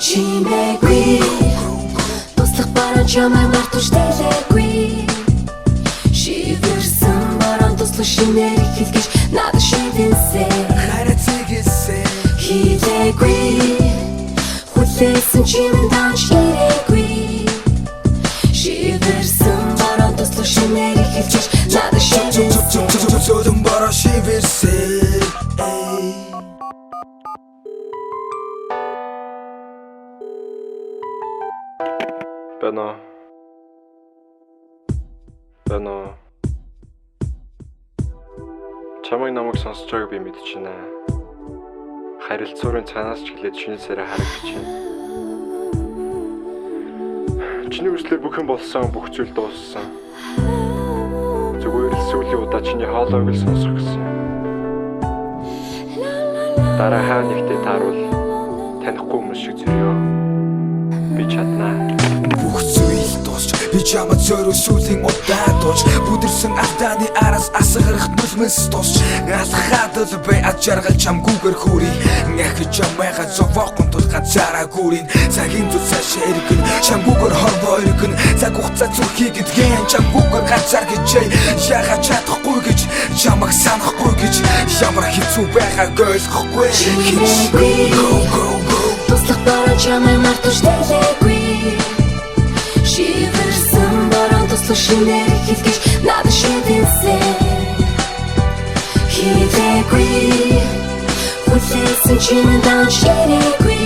Чимээгүй туслах баруун чамайг мартаж дэлээгүй шивэрсэн баруун туслах шинээр ихэлгэж надад шивэнсэ хайрцаг эсэ хийлээгүй хүлээсэн чимэн данч ирээгүй шивэрсэн баруун туслах шинээр ихэлгэж надад шивэнсэ зөдөн баруун шивэрсэ Бано чамайг намайг сонсож байгааг би мэдчихнэ. Харилцуурын цаанаас ч гэлээд шинэ сараа харагдаж байна. Чиний үслээр бүх юм болсон, бүх зүйл дууссан. Зүгээр л сүүлийн удаа чиний хоолойг л сонсох гэсэн. Дараа хаа нэгтээ тааруул танихгүй хүмүүс шиг зөрөө. Би чаднаа. Бүх зүйл дуусч би чамд зөрөө сүүлийн удаа дууч бүдэрсэн алдааны араас асгарах нүлмэс дуусч алхаад л бай ачаргал чамгүйгээр хүрий ахиж чамайга зовоохын тул ганцаараа гүрийн цагийн зүг цааш эргэн чамгүйгээр хорвоо эргэн цаг хугацаа зүрхий гэдгэн чамгүйгээр ганцаар гэжээ яга чадахгүй гэж чамаг санахгүй гэж ямар хэцүү байгааг ойлгохгүй туслах баруун чамайг мартаж дэлээгүй шивэрсэн баруун туслах шинээр ихэлгэж надад шивэнсэ хийлээгүй хүлээсэн чимэн данч ирээгүй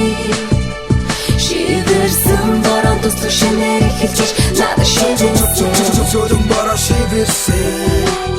шивэрсэн баруун туслах шинээр ихэлгэж надад шивэнсэ зөдөн баруун шивэрсэ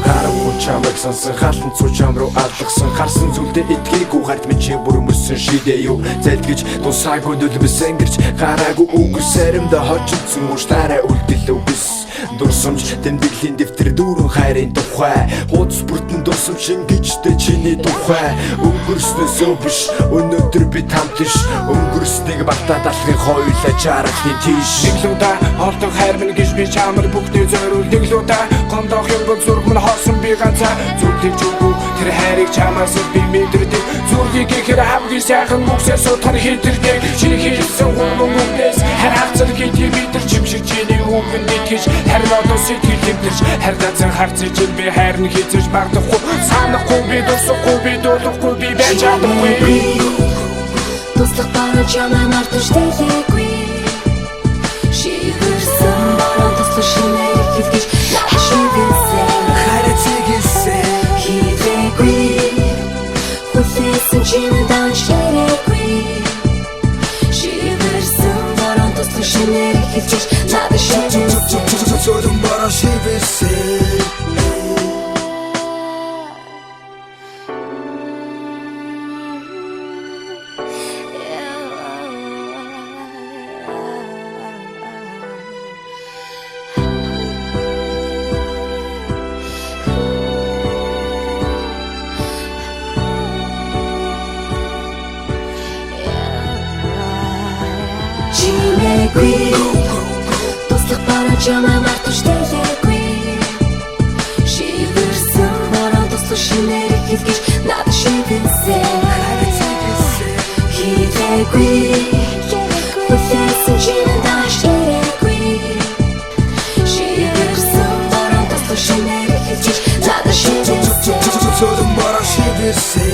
Харахгүй чамайг сонсон хаалтан цуу чам руу алгасан харсан зүйлдээ итгээгүй хард минь чи бүр өмөрсөн шидэ юу зэлгэж тусаагүй дүлбэсэн гэрч гараагүй үгүй саримда хожигдсан уушаараа үлдэл үгс дурсамж тэмдэглэлийн дэвтэр дүүрэн хайрын тухай хуудас бүртэн дурсамж шингэжтэй чиний тухай өнгөрснөөсөө биш өнөөдөр бид хамт иш өнгөрснийг багтаад алхахын хоёулаа чарахны тийш Нэглүүда холдог хайр минь гэж би чамд бүхний зориул нэглүүда гондох юм бол зүрх минь хоосон би ганцаа зүрхлэж өгөө тэр хайрыг чамаас би мэдэрдэг зүрхийг ихэр хамгийн сайхан мөксөө сутгар хитэрдэг чи хийсэн хүн өмнөөс хар хацар гэдэг бид чимшиг чиний үгэнд итгэж харин одоо сэтгэл тэмдэрч хар дазан харцаж би хайрн хийцэж багдахгүй санахгүй би дурсахгүй би дуулахгүй би байж чадахгүй туслах баруун чамайг мартаж дэлээгүй шивэрсэн баруун туслах шинээр ихэлгэж надад шивэнсэ хайрцаг эсэ хийлээгүй хүлээсэн чимэн данч ирээгүй шивэрсэн баруун туслах шинээр ихэлгэж надад шивэнсэ зөдөн баруун шивэрсэ Чимээгүй туслах баруун чамайг мартаж дэлээгүй шивэрсэн баруун туслах шинээр ихэлгэж надад шивэнсэ хийлээгүй хүлээсэн чимэн данч ирээгүй шивэрсэн баруун туслах шинээр ихэлгэж надад шивэнсэ зөдөн баруун шивэрсэ